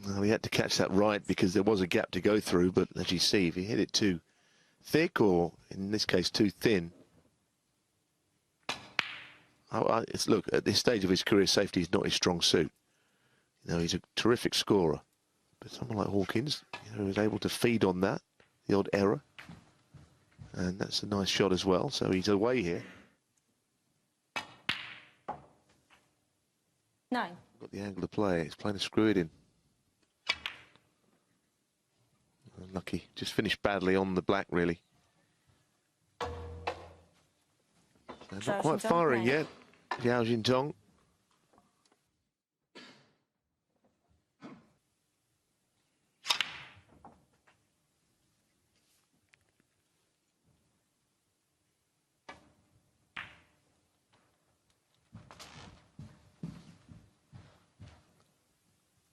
Well, he had to catch that right because there was a gap to go through, but as you see, if he hit it too thick, or in this case too thin, look, at this stage of his career, safety is not his strong suit. You know, he's a terrific scorer, but someone like Hawkins, you know, is able to feed on that, the odd error, and that's a nice shot as well. So he's away here. 9. Got the angle to play. He's playing to screw it in. Unlucky. Just finished badly on the black, really. Not quite firing yet. Zhao Xintong.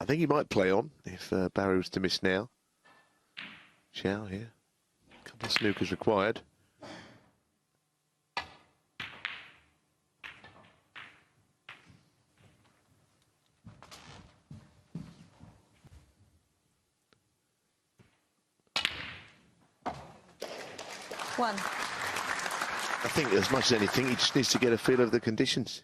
I think he might play on if Barry was to miss now. Xiao here. A couple of snookers required. One. I think as much as anything, he just needs to get a feel of the conditions.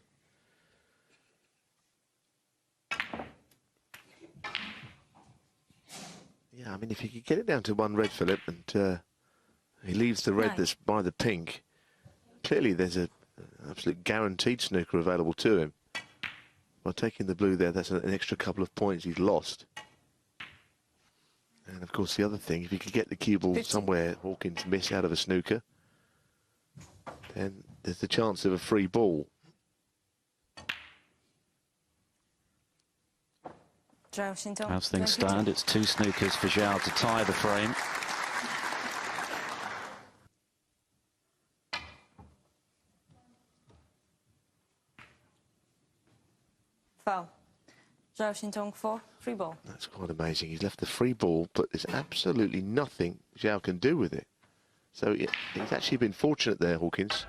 Yeah, I mean, if he could get it down to one red, Philip, and he leaves the red that's by the pink, clearly there's an absolute guaranteed snooker available to him. By taking the blue there, that's an extra couple of points he's lost. And of course, the other thing, if he could get the cue ball somewhere Hawkins miss out of a snooker, then there's the chance of a free ball. As things stand, it's 2 snookers for Xiao to tie the frame. Foul. Zhao Xintong 4, free ball. That's quite amazing. He's left the free ball, but there's absolutely nothing Xiao can do with it. So he's actually been fortunate there, Hawkins.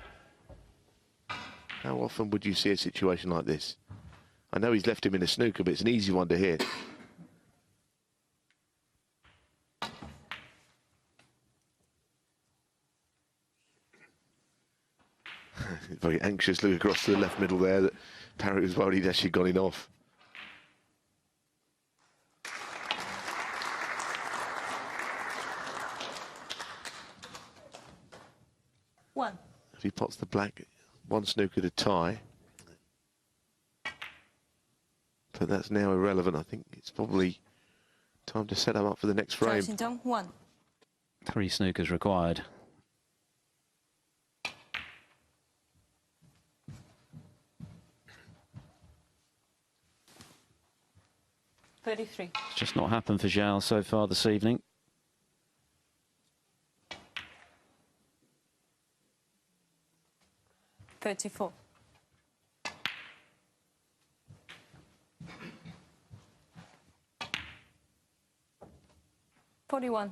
How often would you see a situation like this? I know he's left him in a snooker, but it's an easy one to hit. Very anxious look across to the left middle there that Barry was worried he'd actually got it off. One. If he pots the black, 1 snooker to tie. But that's now irrelevant. I think it's probably time to set him up for the next frame. 1. 3 snookers required. $33. It's just not happened for Xiao so far this evening. $34. $41.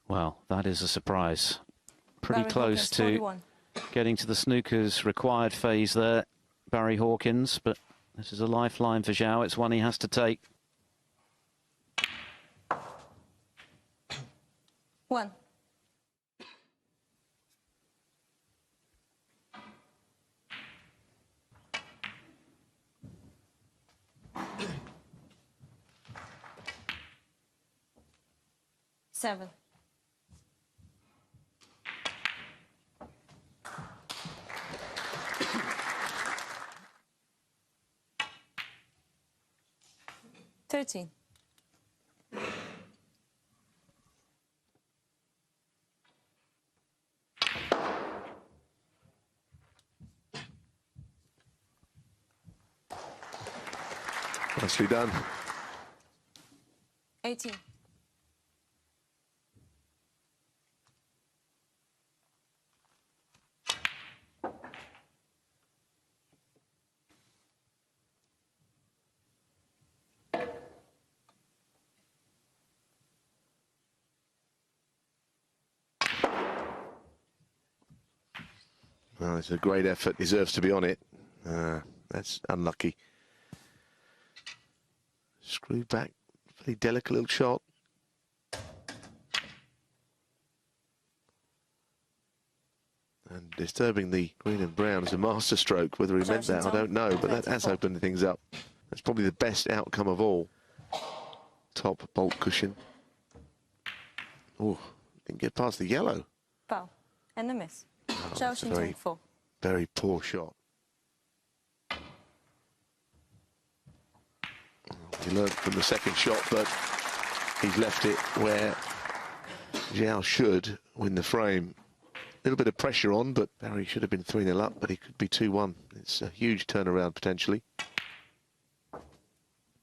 Well, that is a surprise. Pretty Barry close Hawkins, to 41. getting to the snookers required phase there, Barry Hawkins, but this is a lifeline for Xiao. It's one he has to take. 1. $7. $13. Nicely done. 18. Well, it's a great effort, deserves to be on it. That's unlucky. Screw back, very delicate little shot. And disturbing the green and brown is a master stroke. Whether he meant that, I don't know, but that has opened things up. That's probably the best outcome of all. Top bolt cushion. Oh, didn't get past the yellow. Foul. And a miss. Oh, Zhao Xintong 4. Very poor shot. He learned from the second shot, but he's left it where Xiao should win the frame. A little bit of pressure on, but Barry should have been 3-0 up, but he could be 2-1. It's a huge turnaround potentially.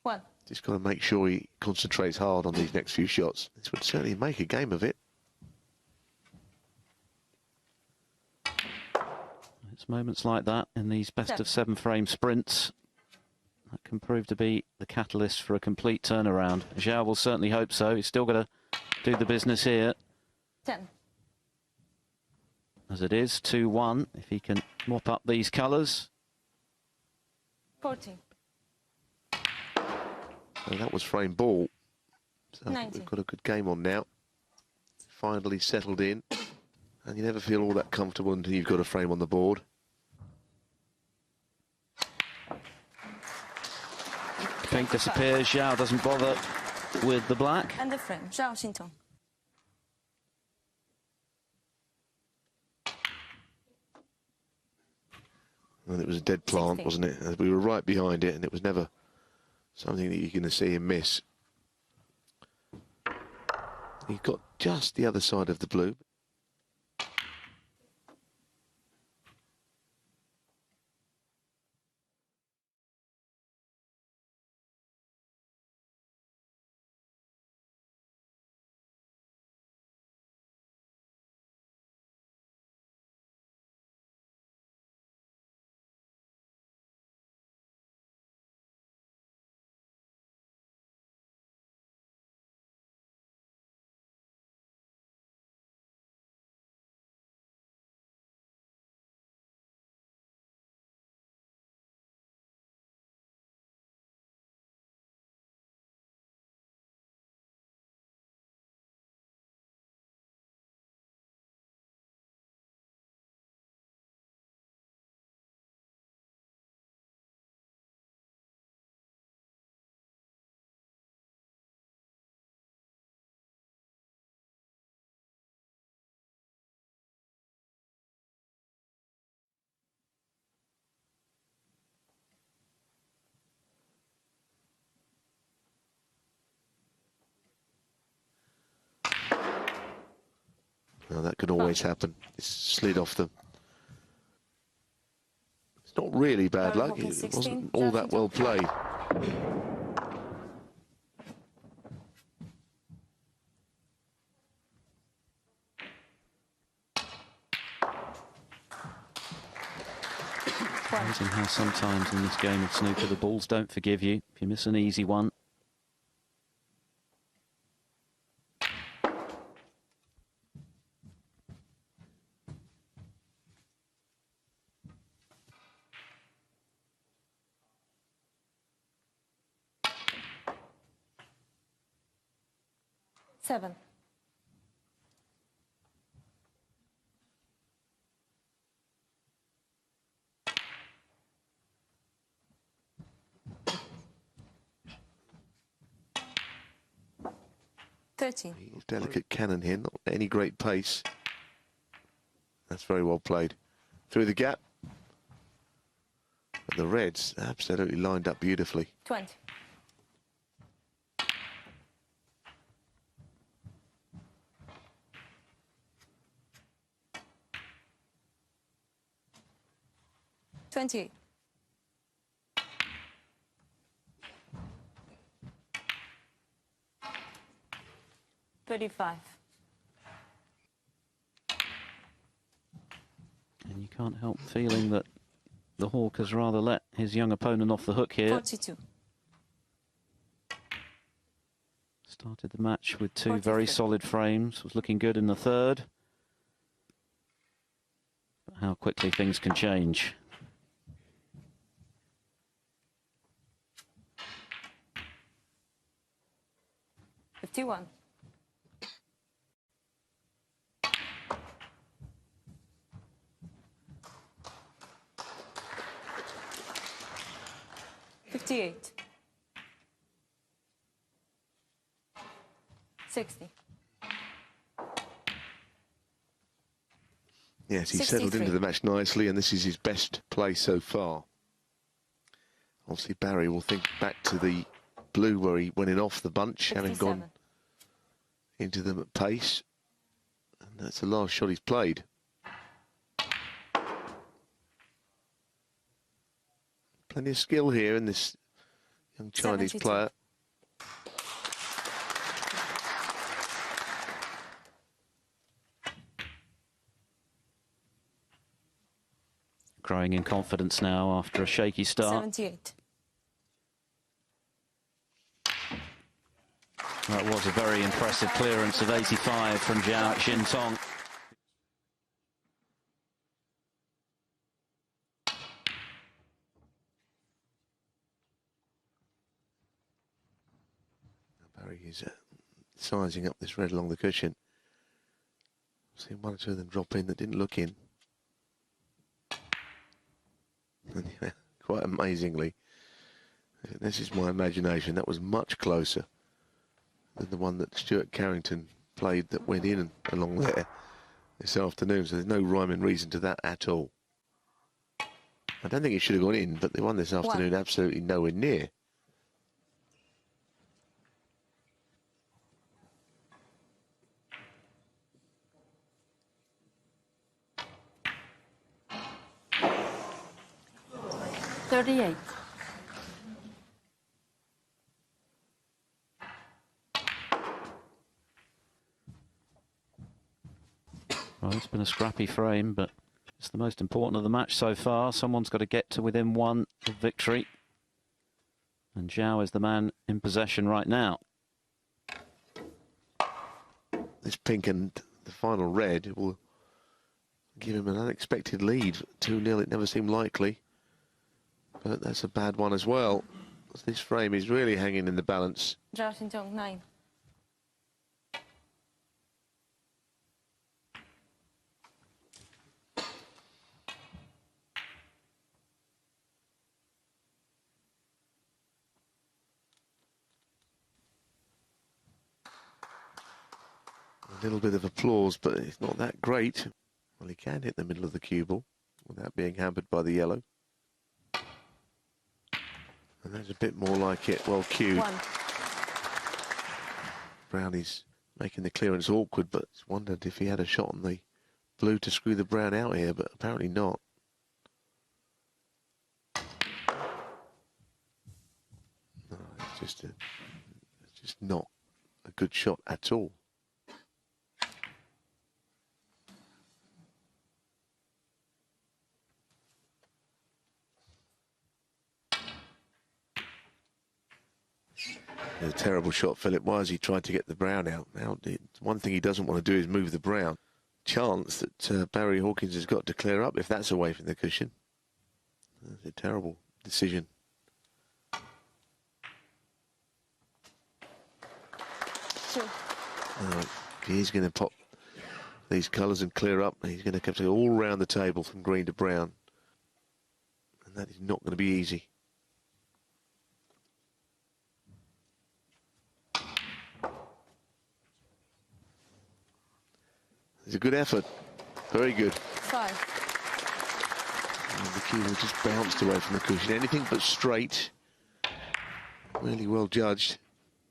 1. Just got to make sure he concentrates hard on these next few shots. This would certainly make a game of it. It's moments like that in these best of 7 frame sprints that can prove to be the catalyst for a complete turnaround. Xiao will certainly hope so. He's still got to do the business here. 10. As it is, 2-1. If he can mop up these colours. 14. So that was frame ball. So I think we've got a good game on now. Finally settled in. And you never feel all that comfortable until you've got a frame on the board. Pink disappears. Xiao doesn't bother with the black. And the frame. Zhao Xintong. And it was a dead plant, 16. wasn't it? We were right behind it, and it was never something that you're going to see him miss. He got just the other side of the blue. Now that could always happen. It slid off them. It's not really bad Barry luck. Hawkins, It 16. wasn't all that well played. Amazing how sometimes in this game of snooker the balls don't forgive you if you miss an easy one. Seven. Delicate cannon here, not any great pace. That's very well played. Through the gap. And the reds absolutely lined up beautifully. 20. $28. 35. And you can't help feeling that the Hawk has rather let his young opponent off the hook here. 42. Started the match with 2 43. very solid frames. Was looking good in the third. But how quickly things can change. $51. $58. 60. Yes, he settled into the match nicely, and this is his best play so far. Obviously, Barry will think back to the blue where he went in off the bunch, 57. having gone into them at pace. And that's the last shot he's played. Plenty of skill here in this young Chinese 72. player. Growing in confidence now after a shaky start. 78. That was a very impressive clearance of 85 from Zhao Xintong. Barry is sizing up this red along the cushion. Seen one or two of them drop in that didn't look in. And quite amazingly, this is my imagination, that was much closer than the one that Stuart Carrington played that went in and along there this afternoon. So there's no rhyme and reason to that at all. I don't think it should have gone in, but the one this afternoon absolutely nowhere near. $38. Well, it's been a scrappy frame, but it's the most important of the match so far. Someone's got to get to within one of victory. And Xiao is the man in possession right now. This pink and the final red will give him an unexpected lead. 2-0, it never seemed likely. But that's a bad one as well. This frame is really hanging in the balance. Zhao Xintong, 9. A little bit of applause, but it's not that great. Well, he can hit the middle of the cue ball without being hampered by the yellow. And that's a bit more like it, well cued. 1. Brownie's making the clearance awkward, but wondered if he had a shot on the blue to screw the brown out here, but apparently not. No, it's just not a good shot at all. A terrible shot, Philip. Why has he tried to get the brown out? Now, one thing he doesn't want to do is move the brown. Chance that Barry Hawkins has got to clear up if that's away from the cushion. That's a terrible decision. He's going to pop these colours and clear up. He's going to have to go all round the table from green to brown. And that is not going to be easy. It's a good effort. Very good. 5. And the cue just bounced away from the cushion. Anything but straight. Really well judged.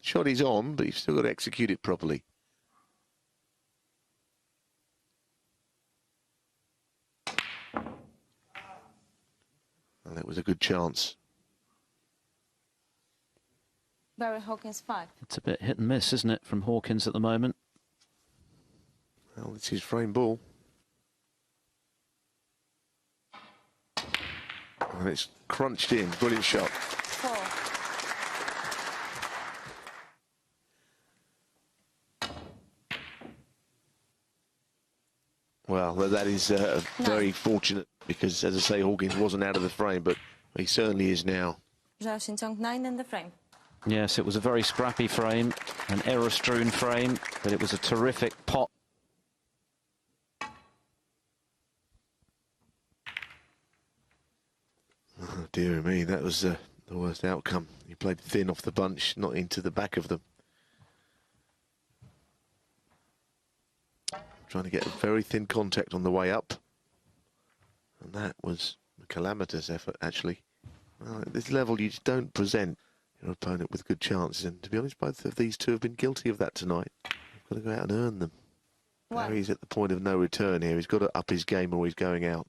Shot is on, but you've still got to execute it properly. And that was a good chance. Barry Hawkins, 5. It's a bit hit and miss, isn't it, from Hawkins at the moment? Well, it's his frame ball. And it's crunched in. Brilliant shot. 4. Well, but that is very fortunate because, as I say, Hawkins wasn't out of the frame, but he certainly is now. Zhao Xintong 9 in the frame. Yes, it was a very scrappy frame, an error-strewn frame, but it was a terrific pot. Oh, dear me, that was the worst outcome. He played thin off the bunch, not into the back of them. Trying to get a very thin contact on the way up. And that was a calamitous effort, actually. Well, at this level, you just don't present your opponent with good chances. And to be honest, both of these two have been guilty of that tonight. You've got to go out and earn them. Barry's at the point of no return here. He's got to up his game or he's going out.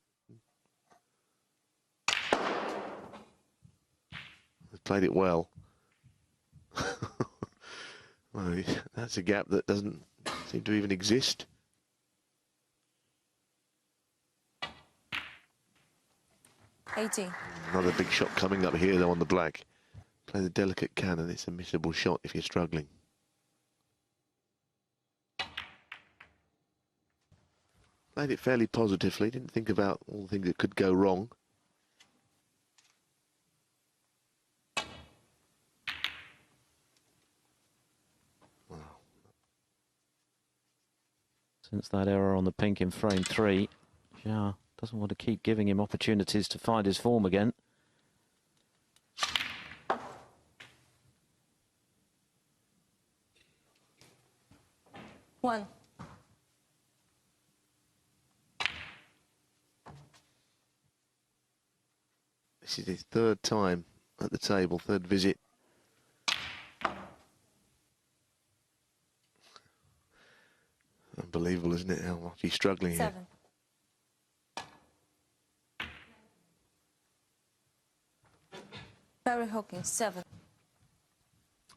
He's played it well. Well, that's a gap that doesn't seem to even exist. Another big shot coming up here, though, on the black. Play the delicate cannon. It's a missable shot if you're struggling. Played it fairly positively. Didn't think about all the things that could go wrong. Wow. Since that error on the pink in frame 3, Xiao doesn't want to keep giving him opportunities to find his form again. One. This is his third time at the table, third visit. Unbelievable, isn't it, how much he's struggling here. 7. Barry Hawkins 7.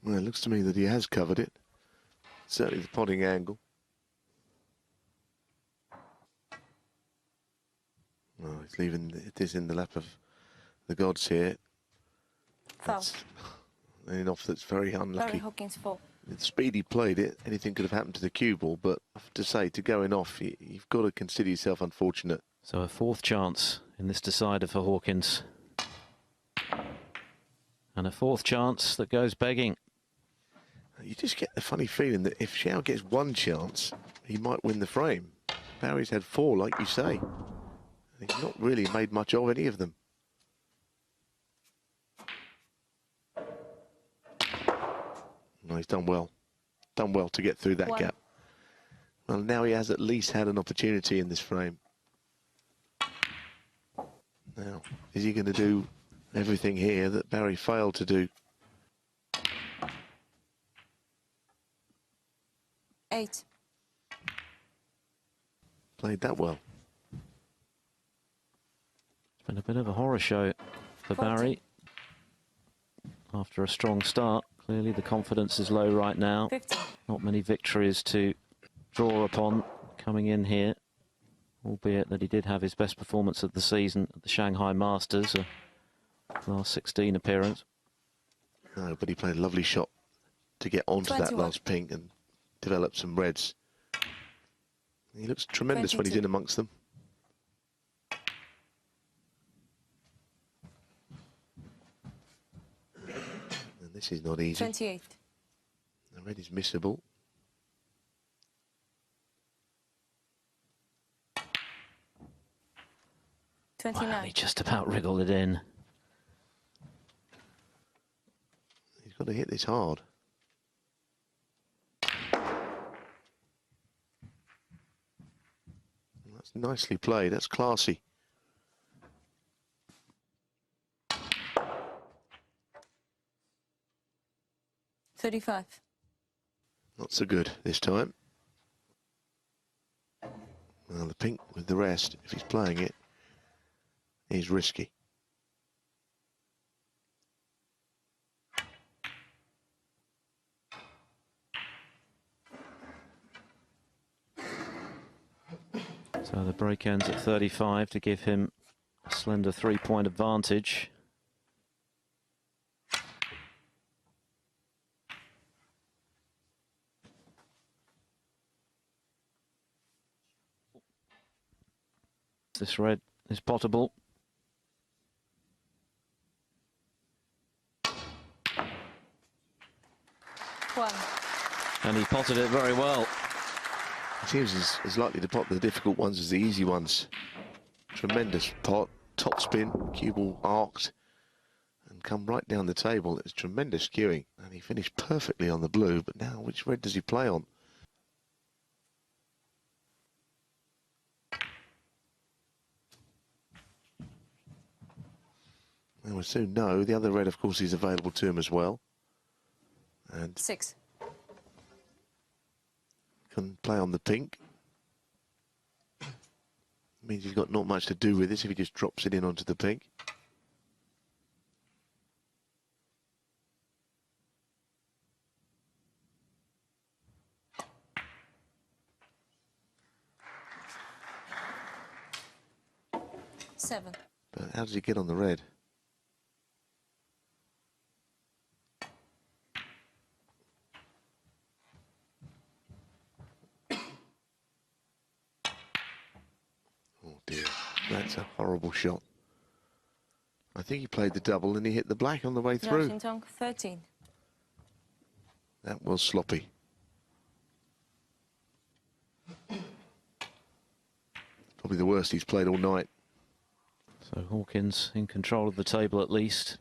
Well, it looks to me that he has covered it. Certainly the potting angle. Oh, he's leaving this in the lap of the gods here. Foul. An off that's very Barry unlucky. Hawkins 4. With the speed he played it, anything could have happened to the cue ball, but I have to say, to going off, you've got to consider yourself unfortunate. So a fourth chance in this decider for Hawkins. And a fourth chance that goes begging. You just get the funny feeling that if Xiao gets one chance, he might win the frame. Barry's had 4, like you say. He's not really made much of any of them. No, he's done well. Done well to get through that gap. Well, now he has at least had an opportunity in this frame. Now, is he going to do everything here that Barry failed to do? 8. Played that well. It's been a bit of a horror show for 14. Barry. After a strong start, clearly the confidence is low right now. 15. Not many victories to draw upon coming in here, albeit that he did have his best performance of the season at the Shanghai Masters, last 16 appearance. No, but he played a lovely shot to get onto 21. that last pink and develop some reds. He looks tremendous 22. when he's in amongst them. And this is not easy. 28. The red is missable. Wow, 29. he just about wriggled it in. He's got to hit this hard. That's nicely played. That's classy. $35. Not so good this time. Well, the pink with the rest, if he's playing it, is risky. So the break ends at 35 to give him a slender 3-point advantage. This red is potable. One. And he potted it very well. He seems as likely to pot the difficult ones as the easy ones. Tremendous pot, top spin, cue ball arced, and come right down the table. It's tremendous cueing, and he finished perfectly on the blue, but now which red does he play on? And we'll soon know. The other red, of course, is available to him as well. And 6. can play on the pink. Means he's got not much to do with this if he just drops it in onto the pink. Seven. But how does he get on the red? Oh dear, that's a horrible shot. I think he played the double and he hit the black on the way Zhao through. Xintong, 13. That was sloppy. Probably the worst he's played all night. So Hawkins in control of the table at least.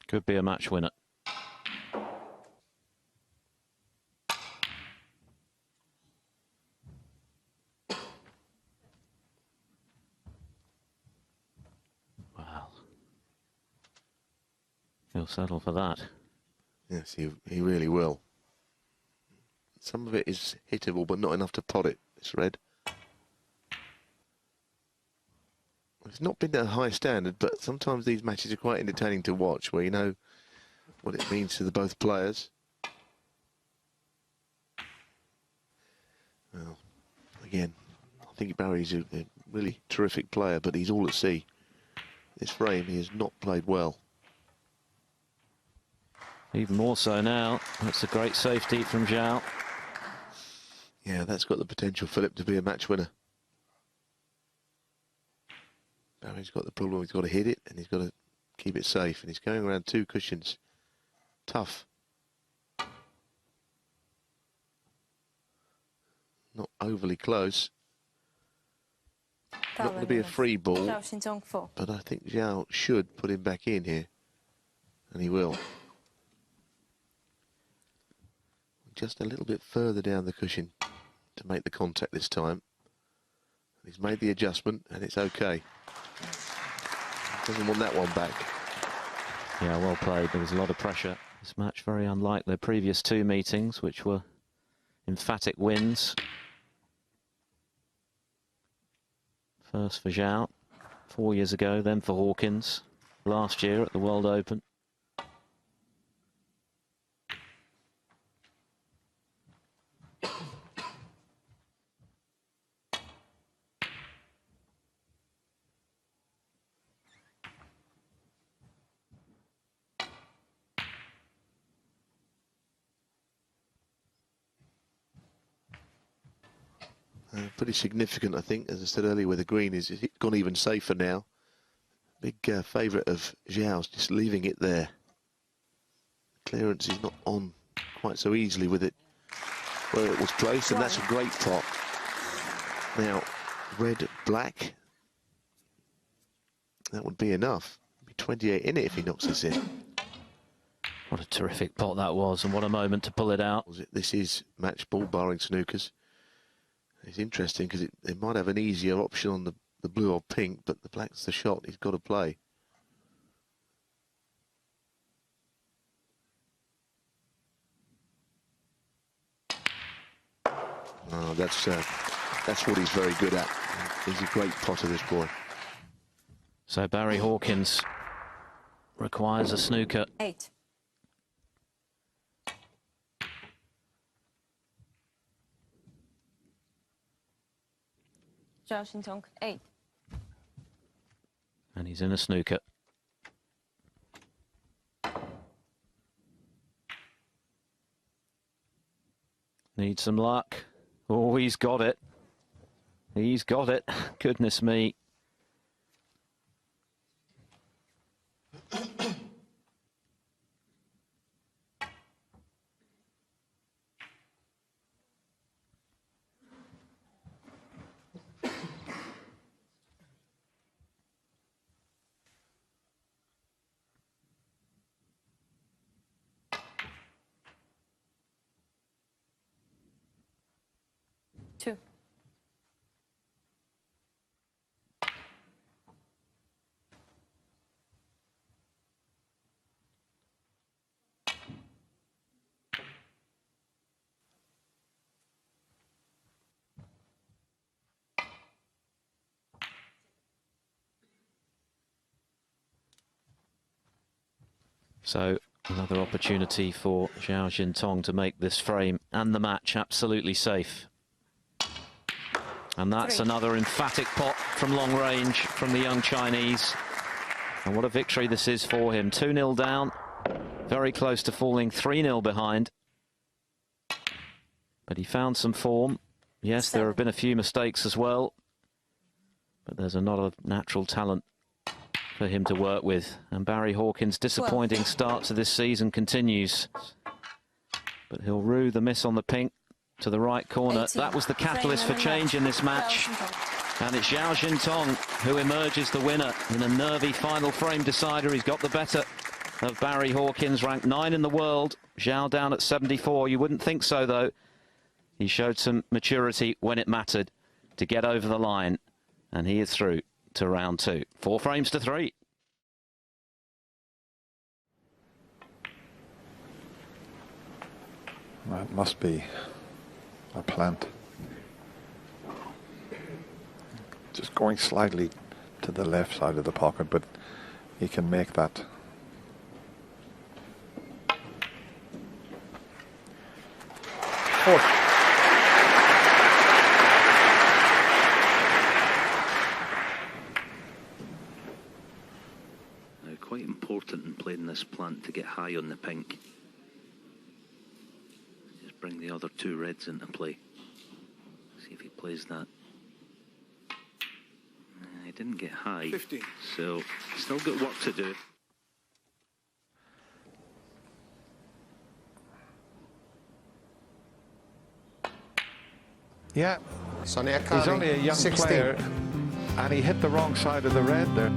Could be a match winner. Wow. He'll settle for that. Yes, he really will. Some of it is hittable, but not enough to pot it, this red. It's not been at a high standard, but sometimes these matches are quite entertaining to watch, where you know what it means to the both players. Well, again, I think Barry's a really terrific player, but he's all at sea. This frame, he has not played well. Even more so now. That's a great safety from Xiao. Yeah, that's got the potential for it to be a match winner. Barry's got the problem, he's got to hit it and he's got to keep it safe, and he's going around 2 cushions. Tough. Not overly close. Not going to be a free ball, Zhao Xintong, 4. but I think Xiao should put him back in here, and he will. Just a little bit further down the cushion to make the contact this time. He's made the adjustment and it's okay. Doesn't want that one back. Yeah, well played. There was a lot of pressure. This match very unlike their previous 2 meetings, which were emphatic wins. First for Xiao 4 years ago, then for Hawkins last year at the World Open. Pretty significant, I think, as I said earlier, where the green is it's gone even safer now. Big favourite of Xiao's, just leaving it there. Clearance is not on quite so easily with it where it was placed, and that's a great pot. Now, red, black. That would be enough. Be 28 in it if he knocks this in. What a terrific pot that was, and what a moment to pull it out. This is match ball, barring snookers. It's interesting because it might have an easier option on the blue or pink, but the black's the shot he's got to play. Oh, that's what he's very good at. He's a great potter, this boy. So Barry Hawkins requires a snooker. 8. Zhao Xintong, 8. And he's in a snooker. Needs some luck. Oh, he's got it. He's got it. Goodness me. Two. So another opportunity for Zhao Xintong to make this frame and the match absolutely safe. And that's another emphatic pot from long range from the young Chinese. And what a victory this is for him. 2-0 down, very close to falling 3-0 behind. But he found some form. Yes, there have been a few mistakes as well. But there's a lot of natural talent for him to work with. And Barry Hawkins' disappointing start to this season continues. But he'll rue the miss on the pink to the right corner. That was the catalyst for change in this match. And it's Zhao Xintong who emerges the winner in a nervy final frame decider. He's got the better of Barry Hawkins, ranked 9 in the world. Xiao down at 74. You wouldn't think so, though. He showed some maturity when it mattered to get over the line. And he is through to round 2. 4 frames to 3. That must be a plant. Just going slightly to the left side of the pocket, but he can make that. Oh. Quite important in playing this plant to get high on the pink. Just bring the other 2 reds into play. See if he plays that. He didn't get high, 15. So still got work to do. Yeah, he's only a young 16 player, and he hit the wrong side of the red there.